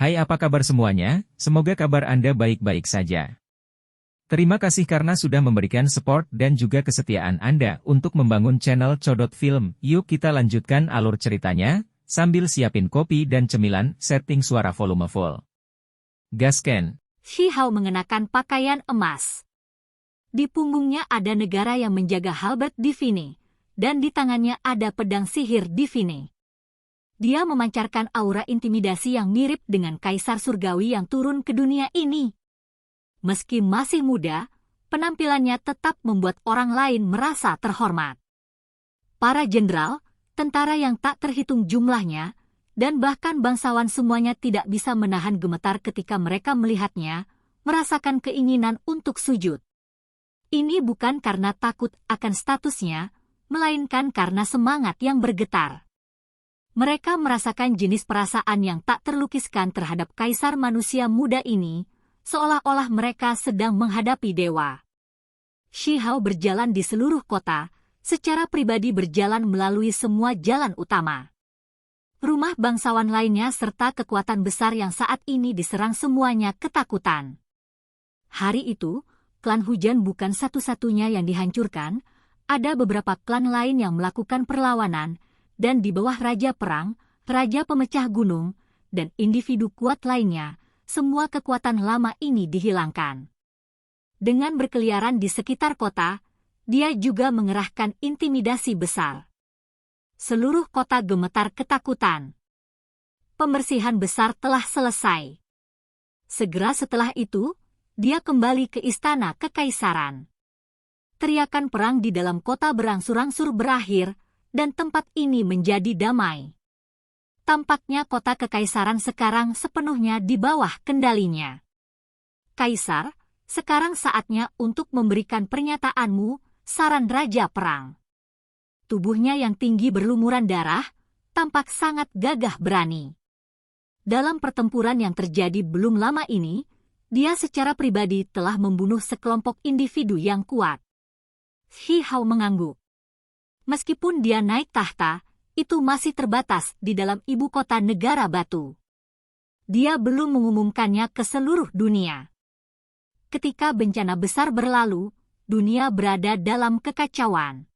Hai, apa kabar semuanya? Semoga kabar Anda baik-baik saja. Terima kasih karena sudah memberikan support dan juga kesetiaan Anda untuk membangun channel Codot Film. Yuk kita lanjutkan alur ceritanya, sambil siapin kopi dan cemilan, setting suara volume full. Gasken. Shi Hao mengenakan pakaian emas. Di punggungnya ada negara yang menjaga halberd divine, dan di tangannya ada pedang sihir divine. Dia memancarkan aura intimidasi yang mirip dengan kaisar surgawi yang turun ke dunia ini. Meski masih muda, penampilannya tetap membuat orang lain merasa terhormat. Para jenderal, tentara yang tak terhitung jumlahnya, dan bahkan bangsawan semuanya tidak bisa menahan gemetar ketika mereka melihatnya, merasakan keinginan untuk sujud. Ini bukan karena takut akan statusnya, melainkan karena semangat yang bergetar. Mereka merasakan jenis perasaan yang tak terlukiskan terhadap kaisar manusia muda ini, seolah-olah mereka sedang menghadapi dewa. Shi Hao berjalan di seluruh kota, secara pribadi berjalan melalui semua jalan utama. Rumah bangsawan lainnya serta kekuatan besar yang saat ini diserang semuanya ketakutan. Hari itu, klan hujan bukan satu-satunya yang dihancurkan, ada beberapa klan lain yang melakukan perlawanan, dan di bawah Raja Perang, Raja Pemecah Gunung, dan individu kuat lainnya, semua kekuatan lama ini dihilangkan. Dengan berkeliaran di sekitar kota, dia juga mengerahkan intimidasi besar. Seluruh kota gemetar ketakutan. Pembersihan besar telah selesai. Segera setelah itu, dia kembali ke istana kekaisaran. Teriakan perang di dalam kota berangsur-angsur berakhir, dan tempat ini menjadi damai. Tampaknya kota kekaisaran sekarang sepenuhnya di bawah kendalinya. Kaisar, sekarang saatnya untuk memberikan pernyataanmu, saran Raja Perang. Tubuhnya yang tinggi berlumuran darah, tampak sangat gagah berani. Dalam pertempuran yang terjadi belum lama ini, dia secara pribadi telah membunuh sekelompok individu yang kuat. Shi Hao mengangguk. Meskipun dia naik tahta, itu masih terbatas di dalam ibu kota negara batu. Dia belum mengumumkannya ke seluruh dunia. Ketika bencana besar berlalu, dunia berada dalam kekacauan.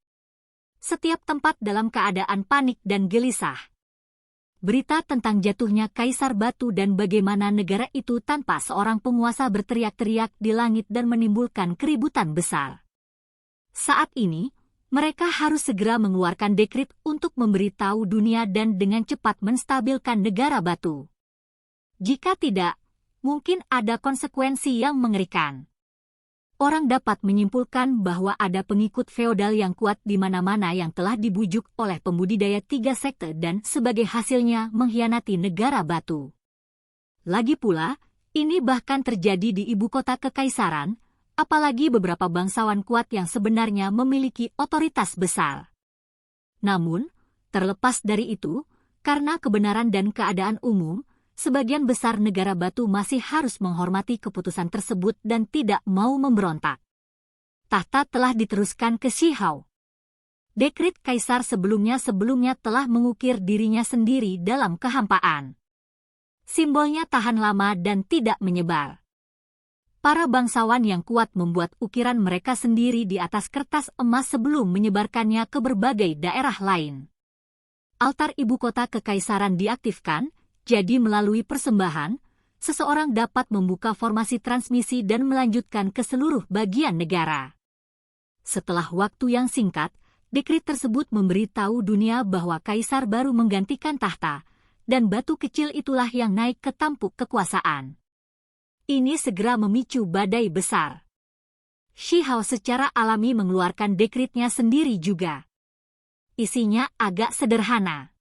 Setiap tempat dalam keadaan panik dan gelisah. Berita tentang jatuhnya Kaisar Batu dan bagaimana negara itu tanpa seorang penguasa berteriak-teriak di langit dan menimbulkan keributan besar. Saat ini, mereka harus segera mengeluarkan dekrit untuk memberitahu dunia dan dengan cepat menstabilkan negara batu. Jika tidak, mungkin ada konsekuensi yang mengerikan. Orang dapat menyimpulkan bahwa ada pengikut feodal yang kuat di mana-mana yang telah dibujuk oleh pembudidaya 3 sekte dan sebagai hasilnya mengkhianati negara batu. Lagi pula, ini bahkan terjadi di ibu kota kekaisaran, apalagi beberapa bangsawan kuat yang sebenarnya memiliki otoritas besar. Namun, terlepas dari itu, karena kebenaran dan keadaan umum, sebagian besar negara batu masih harus menghormati keputusan tersebut dan tidak mau memberontak. Tahta telah diteruskan ke Shi Hao. Dekrit kaisar sebelumnya telah mengukir dirinya sendiri dalam kehampaan. Simbolnya tahan lama dan tidak menyebar. Para bangsawan yang kuat membuat ukiran mereka sendiri di atas kertas emas sebelum menyebarkannya ke berbagai daerah lain. Altar ibu kota kekaisaran diaktifkan, jadi melalui persembahan, seseorang dapat membuka formasi transmisi dan melanjutkan ke seluruh bagian negara. Setelah waktu yang singkat, dekrit tersebut memberitahu dunia bahwa kaisar baru menggantikan tahta, dan batu kecil itulah yang naik ke tampuk kekuasaan. Ini segera memicu badai besar. Shi Hao secara alami mengeluarkan dekritnya sendiri juga. Isinya agak sederhana.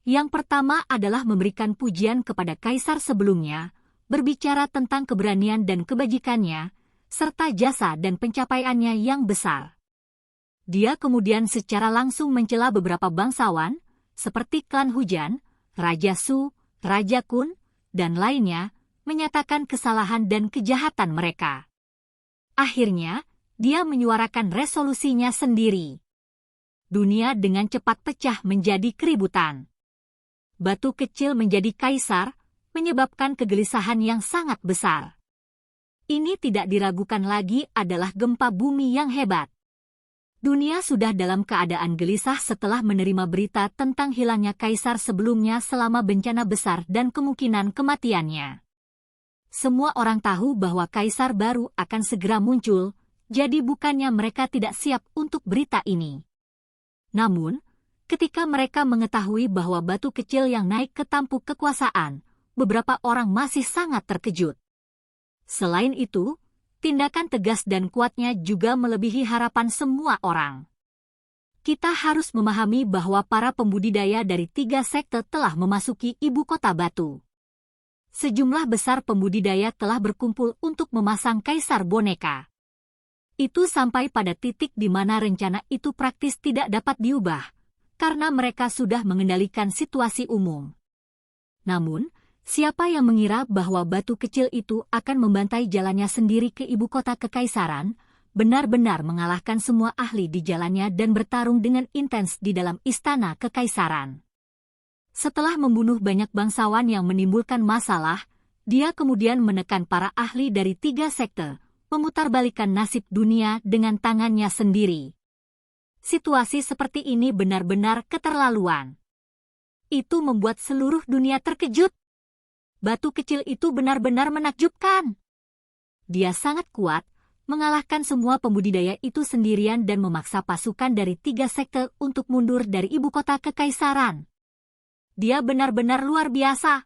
Yang pertama adalah memberikan pujian kepada kaisar sebelumnya, berbicara tentang keberanian dan kebajikannya, serta jasa dan pencapaiannya yang besar. Dia kemudian secara langsung mencela beberapa bangsawan, seperti klan Hujan, Raja Su, Raja Kun, dan lainnya, menyatakan kesalahan dan kejahatan mereka. Akhirnya, dia menyuarakan resolusinya sendiri. Dunia dengan cepat pecah menjadi keributan. Batu kecil menjadi kaisar, menyebabkan kegelisahan yang sangat besar. Ini tidak diragukan lagi adalah gempa bumi yang hebat. Dunia sudah dalam keadaan gelisah setelah menerima berita tentang hilangnya kaisar sebelumnya selama bencana besar dan kemungkinan kematiannya. Semua orang tahu bahwa kaisar baru akan segera muncul, jadi bukannya mereka tidak siap untuk berita ini. Namun, ketika mereka mengetahui bahwa batu kecil yang naik ke tampuk kekuasaan, beberapa orang masih sangat terkejut. Selain itu, tindakan tegas dan kuatnya juga melebihi harapan semua orang. Kita harus memahami bahwa para pembudidaya dari 3 sekte telah memasuki ibu kota batu. Sejumlah besar pembudidaya telah berkumpul untuk memasang kaisar boneka. Itu sampai pada titik di mana rencana itu praktis tidak dapat diubah, karena mereka sudah mengendalikan situasi umum. Namun, siapa yang mengira bahwa batu kecil itu akan membantai jalannya sendiri ke ibu kota kekaisaran, benar-benar mengalahkan semua ahli di jalannya dan bertarung dengan intens di dalam istana kekaisaran. Setelah membunuh banyak bangsawan yang menimbulkan masalah, dia kemudian menekan para ahli dari 3 sekte, memutarbalikkan nasib dunia dengan tangannya sendiri. Situasi seperti ini benar-benar keterlaluan. Itu membuat seluruh dunia terkejut. Batu kecil itu benar-benar menakjubkan. Dia sangat kuat, mengalahkan semua pembudidaya itu sendirian dan memaksa pasukan dari 3 sekte untuk mundur dari ibu kota kekaisaran. Dia benar-benar luar biasa.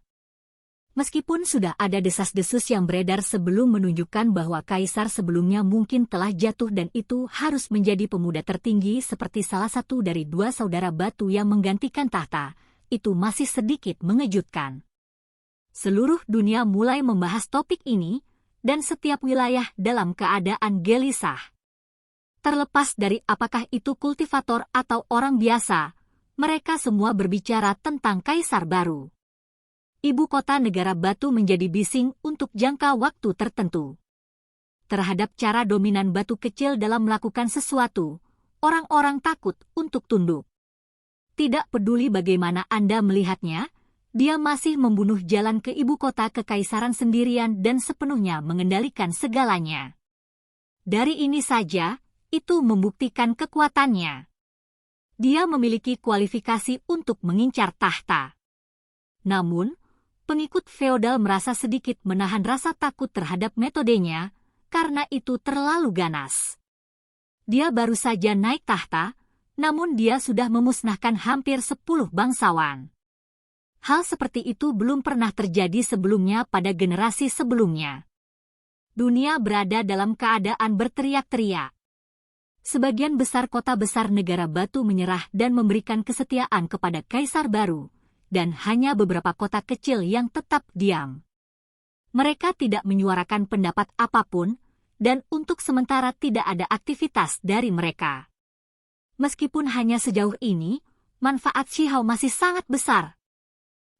Meskipun sudah ada desas-desus yang beredar sebelum menunjukkan bahwa kaisar sebelumnya mungkin telah jatuh dan itu harus menjadi pemuda tertinggi seperti salah satu dari 2 saudara batu yang menggantikan tahta, itu masih sedikit mengejutkan. Seluruh dunia mulai membahas topik ini, dan setiap wilayah dalam keadaan gelisah. Terlepas dari apakah itu kultivator atau orang biasa, mereka semua berbicara tentang kaisar baru. Ibu kota negara batu menjadi bising untuk jangka waktu tertentu. Terhadap cara dominan batu kecil dalam melakukan sesuatu, orang-orang takut untuk tunduk. Tidak peduli bagaimana Anda melihatnya, dia masih membunuh jalan ke ibu kota kekaisaran sendirian dan sepenuhnya mengendalikan segalanya. Dari ini saja, itu membuktikan kekuatannya. Dia memiliki kualifikasi untuk mengincar tahta. Namun, pengikut feodal merasa sedikit menahan rasa takut terhadap metodenya, karena itu terlalu ganas. Dia baru saja naik tahta, namun dia sudah memusnahkan hampir 10 bangsawan. Hal seperti itu belum pernah terjadi sebelumnya pada generasi sebelumnya. Dunia berada dalam keadaan berteriak-teriak. Sebagian besar kota besar negara batu menyerah dan memberikan kesetiaan kepada kaisar baru, dan hanya beberapa kota kecil yang tetap diam. Mereka tidak menyuarakan pendapat apapun, dan untuk sementara tidak ada aktivitas dari mereka. Meskipun hanya sejauh ini, manfaat Shihao masih sangat besar.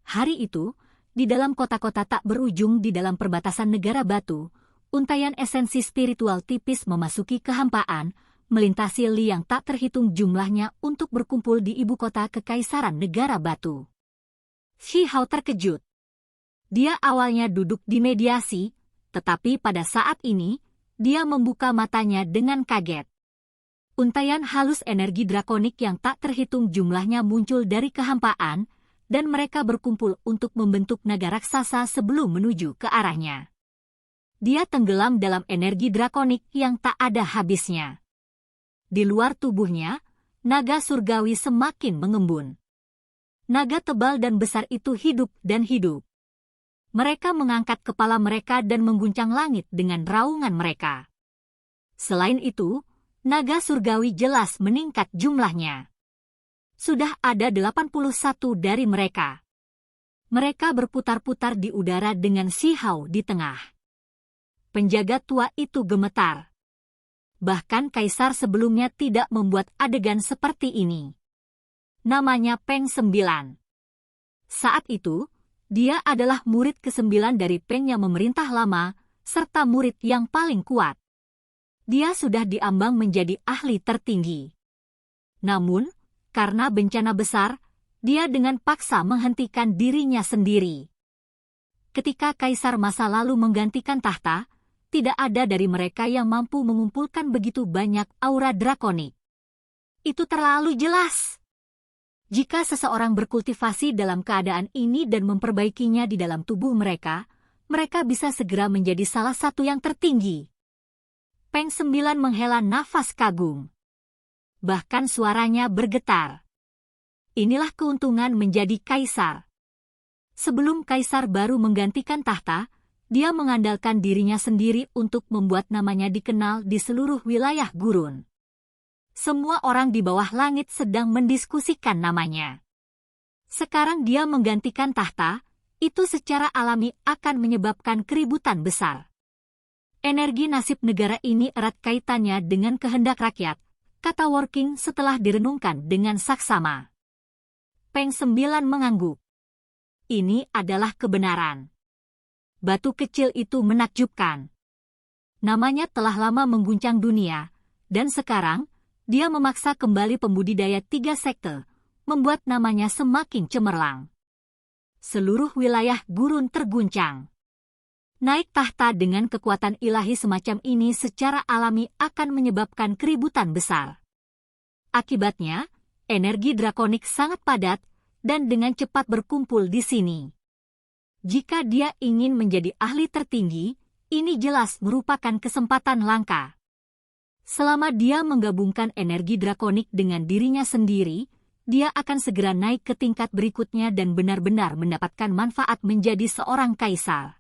Hari itu, di dalam kota-kota tak berujung di dalam perbatasan negara batu, untaian esensi spiritual tipis memasuki kehampaan, melintasi li yang tak terhitung jumlahnya untuk berkumpul di ibu kota kekaisaran negara batu. Shihao terkejut. Dia awalnya duduk di mediasi, tetapi pada saat ini, dia membuka matanya dengan kaget. Untaian halus energi drakonik yang tak terhitung jumlahnya muncul dari kehampaan, dan mereka berkumpul untuk membentuk naga raksasa sebelum menuju ke arahnya. Dia tenggelam dalam energi drakonik yang tak ada habisnya. Di luar tubuhnya, naga surgawi semakin mengembun. Naga tebal dan besar itu hidup dan hidup. Mereka mengangkat kepala mereka dan mengguncang langit dengan raungan mereka. Selain itu, naga surgawi jelas meningkat jumlahnya. Sudah ada 81 dari mereka. Mereka berputar-putar di udara dengan Shihao di tengah. Penjaga tua itu gemetar. Bahkan kaisar sebelumnya tidak membuat adegan seperti ini. Namanya Peng 9. Saat itu, dia adalah murid ke-9 dari Peng yang memerintah lama, serta murid yang paling kuat. Dia sudah diambang menjadi ahli tertinggi. Namun, karena bencana besar, dia dengan paksa menghentikan dirinya sendiri. ketika kaisar masa lalu menggantikan tahta, tidak ada dari mereka yang mampu mengumpulkan begitu banyak aura drakonik. Itu terlalu jelas. Jika seseorang berkultivasi dalam keadaan ini dan memperbaikinya di dalam tubuh mereka, mereka bisa segera menjadi salah satu yang tertinggi. Peng Sembilan menghela nafas kagum. Bahkan suaranya bergetar. Inilah keuntungan menjadi kaisar. Sebelum kaisar baru menggantikan tahta, dia mengandalkan dirinya sendiri untuk membuat namanya dikenal di seluruh wilayah gurun. Semua orang di bawah langit sedang mendiskusikan namanya. Sekarang dia menggantikan tahta, itu secara alami akan menyebabkan keributan besar. Energi nasib negara ini erat kaitannya dengan kehendak rakyat, kata Working setelah direnungkan dengan saksama. Peng Sembilan mengangguk. Ini adalah kebenaran. Batu kecil itu menakjubkan. Namanya telah lama mengguncang dunia, dan sekarang, dia memaksa kembali pembudidaya 3 sekte, membuat namanya semakin cemerlang. Seluruh wilayah gurun terguncang. Naik tahta dengan kekuatan ilahi semacam ini secara alami akan menyebabkan keributan besar. Akibatnya, energi drakonik sangat padat dan dengan cepat berkumpul di sini. Jika dia ingin menjadi ahli tertinggi, ini jelas merupakan kesempatan langka. Selama dia menggabungkan energi drakonik dengan dirinya sendiri, dia akan segera naik ke tingkat berikutnya dan benar-benar mendapatkan manfaat menjadi seorang kaisar.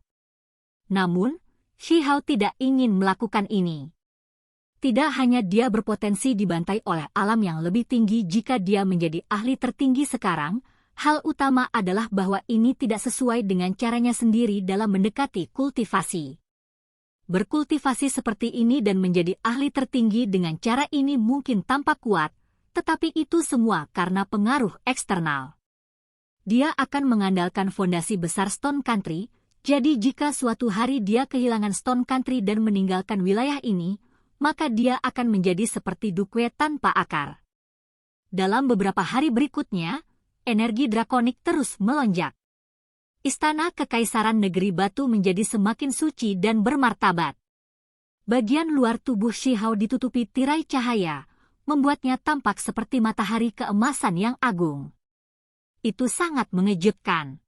Namun, Shi Hao tidak ingin melakukan ini. Tidak hanya dia berpotensi dibantai oleh alam yang lebih tinggi jika dia menjadi ahli tertinggi sekarang, hal utama adalah bahwa ini tidak sesuai dengan caranya sendiri dalam mendekati kultivasi. Berkultivasi seperti ini dan menjadi ahli tertinggi dengan cara ini mungkin tampak kuat, tetapi itu semua karena pengaruh eksternal. Dia akan mengandalkan fondasi besar Stone Country, jadi jika suatu hari dia kehilangan Stone Country dan meninggalkan wilayah ini, maka dia akan menjadi seperti dukwe tanpa akar. Dalam beberapa hari berikutnya, energi drakonik terus melonjak. Istana Kekaisaran Negeri Batu menjadi semakin suci dan bermartabat. Bagian luar tubuh Shi Hao ditutupi tirai cahaya, membuatnya tampak seperti matahari keemasan yang agung. Itu sangat mengejutkan.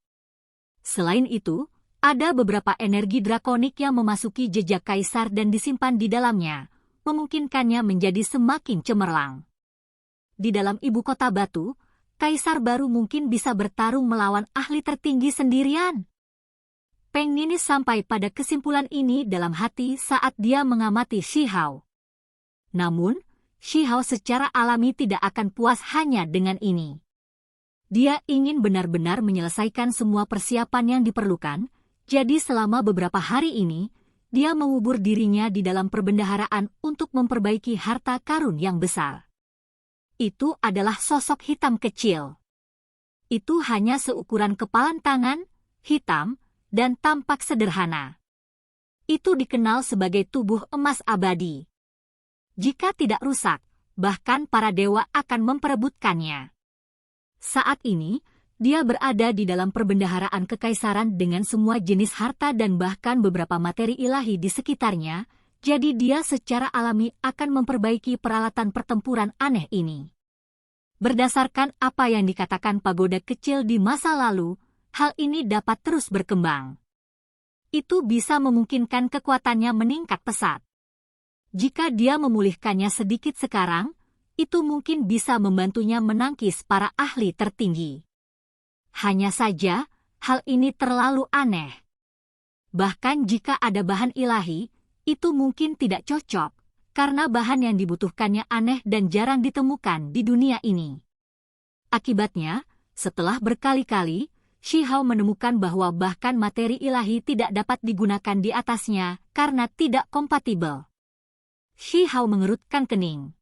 Selain itu, ada beberapa energi drakonik yang memasuki jejak kaisar dan disimpan di dalamnya, memungkinkannya menjadi semakin cemerlang. Di dalam ibu kota Batu, kaisar baru mungkin bisa bertarung melawan ahli tertinggi sendirian. Peng Nini sampai pada kesimpulan ini dalam hati saat dia mengamati Shi Hao. Namun, Shi Hao secara alami tidak akan puas hanya dengan ini. Dia ingin benar-benar menyelesaikan semua persiapan yang diperlukan, jadi selama beberapa hari ini, dia mengubur dirinya di dalam perbendaharaan untuk memperbaiki harta karun yang besar. Itu adalah sosok hitam kecil. Itu hanya seukuran kepalan tangan, hitam, dan tampak sederhana. Itu dikenal sebagai tubuh emas abadi. Jika tidak rusak, bahkan para dewa akan memperebutkannya. Saat ini, dia berada di dalam perbendaharaan kekaisaran dengan semua jenis harta dan bahkan beberapa materi ilahi di sekitarnya, jadi dia secara alami akan memperbaiki peralatan pertempuran aneh ini. Berdasarkan apa yang dikatakan pagoda kecil di masa lalu, hal ini dapat terus berkembang. Itu bisa memungkinkan kekuatannya meningkat pesat. Jika dia memulihkannya sedikit sekarang, itu mungkin bisa membantunya menangkis para ahli tertinggi. Hanya saja, hal ini terlalu aneh. Bahkan jika ada bahan ilahi, itu mungkin tidak cocok, karena bahan yang dibutuhkannya aneh dan jarang ditemukan di dunia ini. Akibatnya, setelah berkali-kali, Shi Hao menemukan bahwa bahkan materi ilahi tidak dapat digunakan di atasnya karena tidak kompatibel. Shi Hao mengerutkan kening.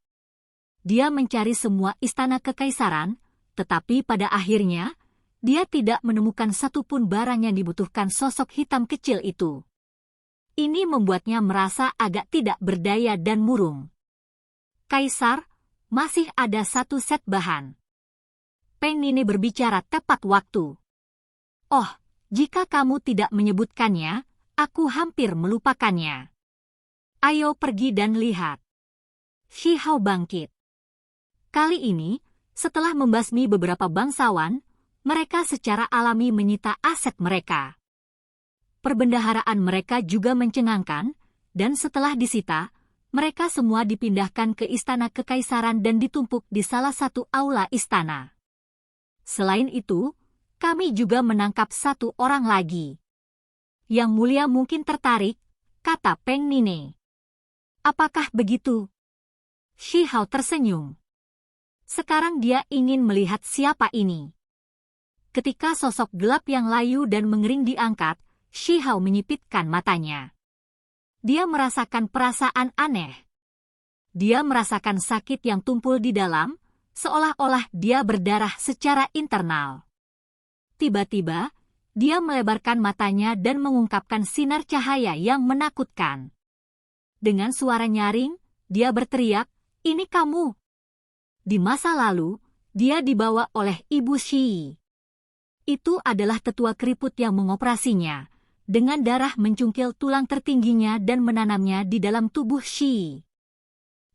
Dia mencari semua istana kekaisaran, tetapi pada akhirnya, dia tidak menemukan satupun barang yang dibutuhkan sosok hitam kecil itu. Ini membuatnya merasa agak tidak berdaya dan murung. Kaisar, masih ada satu set bahan. Peng Nini berbicara tepat waktu. Oh, Jika kamu tidak menyebutkannya, aku hampir melupakannya. Ayo pergi dan lihat. Shi Hao bangkit. Kali ini, setelah membasmi beberapa bangsawan, mereka secara alami menyita aset mereka. Perbendaharaan mereka juga mencengangkan, dan setelah disita, mereka semua dipindahkan ke istana kekaisaran dan ditumpuk di salah satu aula istana. Selain itu, kami juga menangkap satu orang lagi. Yang mulia mungkin tertarik, kata Peng Nine. Apakah begitu? Shi Hao tersenyum. Sekarang dia ingin melihat siapa ini. Ketika sosok gelap yang layu dan mengering diangkat, Shi Hao menyipitkan matanya. Dia merasakan perasaan aneh. Dia merasakan sakit yang tumpul di dalam, seolah-olah dia berdarah secara internal. Tiba-tiba, dia melebarkan matanya dan mengungkapkan sinar cahaya yang menakutkan. Dengan suara nyaring, dia berteriak, "Ini kamu!" Di masa lalu, dia dibawa oleh Ibu Shi. Itu adalah tetua keriput yang mengoperasinya, dengan darah mencungkil tulang tertingginya dan menanamnya di dalam tubuh Shi.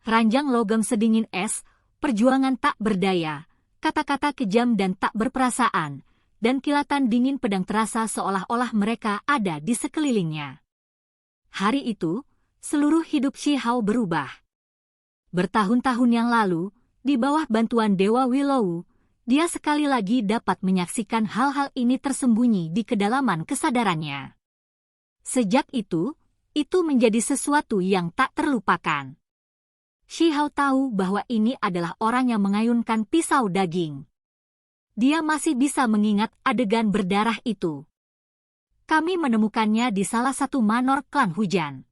Ranjang logam sedingin es, perjuangan tak berdaya, kata-kata kejam dan tak berperasaan, dan kilatan dingin pedang terasa seolah-olah mereka ada di sekelilingnya. Hari itu, seluruh hidup Shi Hao berubah. Bertahun-tahun yang lalu, di bawah bantuan Dewa Willow, dia sekali lagi dapat menyaksikan hal-hal ini tersembunyi di kedalaman kesadarannya. Sejak itu menjadi sesuatu yang tak terlupakan. Shi Hao tahu bahwa ini adalah orang yang mengayunkan pisau daging. Dia masih bisa mengingat adegan berdarah itu. Kami menemukannya di salah satu manor klan hujan.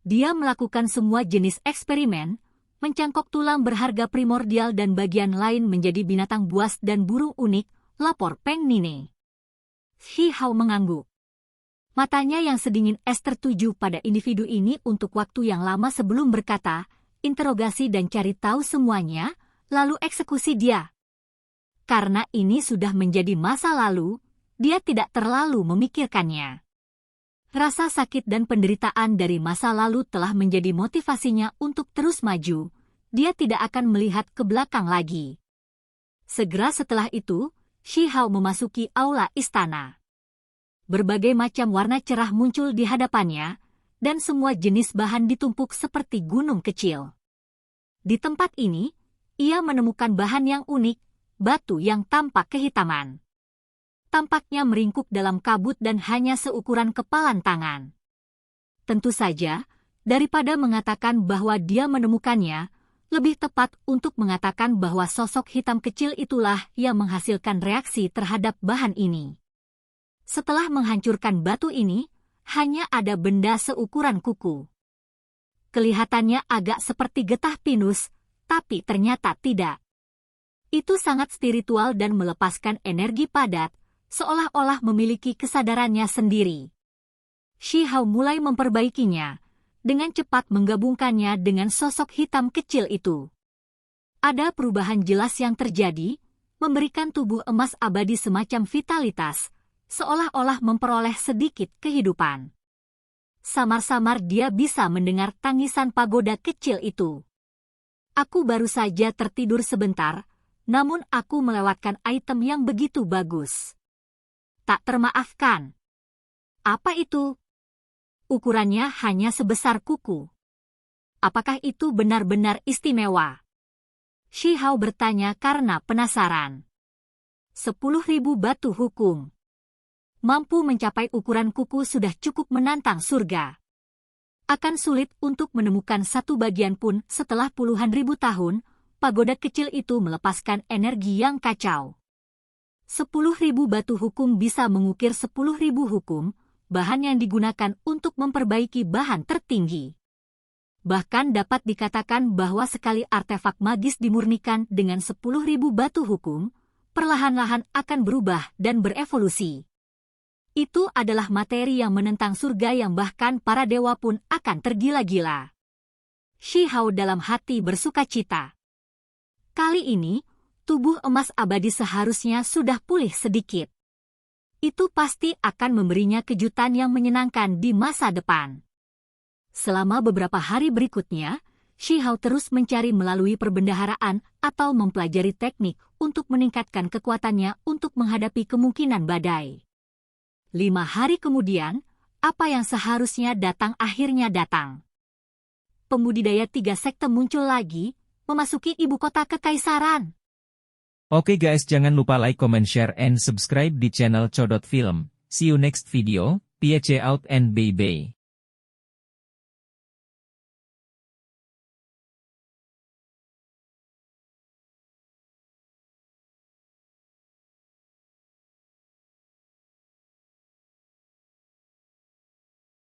Dia melakukan semua jenis eksperimen, mencangkok tulang berharga primordial dan bagian lain menjadi binatang buas dan burung unik, lapor Peng Nine. Shi Hao mengangguk. Matanya yang sedingin es tertuju pada individu ini untuk waktu yang lama sebelum berkata, interogasi dan cari tahu semuanya, lalu eksekusi dia. Karena ini sudah menjadi masa lalu, dia tidak terlalu memikirkannya. Rasa sakit dan penderitaan dari masa lalu telah menjadi motivasinya untuk terus maju. Dia tidak akan melihat ke belakang lagi. Segera setelah itu, Shi Hao memasuki aula istana. Berbagai macam warna cerah muncul di hadapannya, dan semua jenis bahan ditumpuk seperti gunung kecil. Di tempat ini, ia menemukan bahan yang unik, batu yang tampak kehitaman. Tampaknya meringkuk dalam kabut dan hanya seukuran kepalan tangan. Tentu saja, daripada mengatakan bahwa dia menemukannya, lebih tepat untuk mengatakan bahwa sosok hitam kecil itulah yang menghasilkan reaksi terhadap bahan ini. Setelah menghancurkan batu ini, hanya ada benda seukuran kuku. Kelihatannya agak seperti getah pinus, tapi ternyata tidak. Itu sangat spiritual dan melepaskan energi padat, seolah-olah memiliki kesadarannya sendiri. Shi Hao mulai memperbaikinya, dengan cepat menggabungkannya dengan sosok hitam kecil itu. Ada perubahan jelas yang terjadi, memberikan tubuh emas abadi semacam vitalitas, seolah-olah memperoleh sedikit kehidupan. Samar-samar dia bisa mendengar tangisan pagoda kecil itu. Aku baru saja tertidur sebentar, namun aku melewatkan item yang begitu bagus. Tak termaafkan. Apa itu? Ukurannya hanya sebesar kuku. Apakah itu benar-benar istimewa? Shi Hao bertanya karena penasaran. 10.000 batu hukum. Mampu mencapai ukuran kuku sudah cukup menantang surga. Akan sulit untuk menemukan satu bagian pun setelah puluhan ribu tahun, pagoda kecil itu melepaskan energi yang kacau. 10.000 batu hukum bisa mengukir 10.000 hukum, bahan yang digunakan untuk memperbaiki bahan tertinggi. Bahkan dapat dikatakan bahwa sekali artefak magis dimurnikan dengan 10.000 batu hukum, perlahan-lahan akan berubah dan berevolusi. Itu adalah materi yang menentang surga yang bahkan para dewa pun akan tergila-gila. Shi Hao dalam hati bersukacita. Kali ini, tubuh emas abadi seharusnya sudah pulih sedikit. itu pasti akan memberinya kejutan yang menyenangkan di masa depan. Selama beberapa hari berikutnya, Shi Hao terus mencari melalui perbendaharaan atau mempelajari teknik untuk meningkatkan kekuatannya untuk menghadapi kemungkinan badai. 5 hari kemudian, apa yang seharusnya datang akhirnya datang. Pembudidaya 3 sekte muncul lagi, memasuki ibu kota kekaisaran. Oke guys, jangan lupa like, comment, share, and subscribe di channel Codot Film. See you next video, peace out and bye-bye.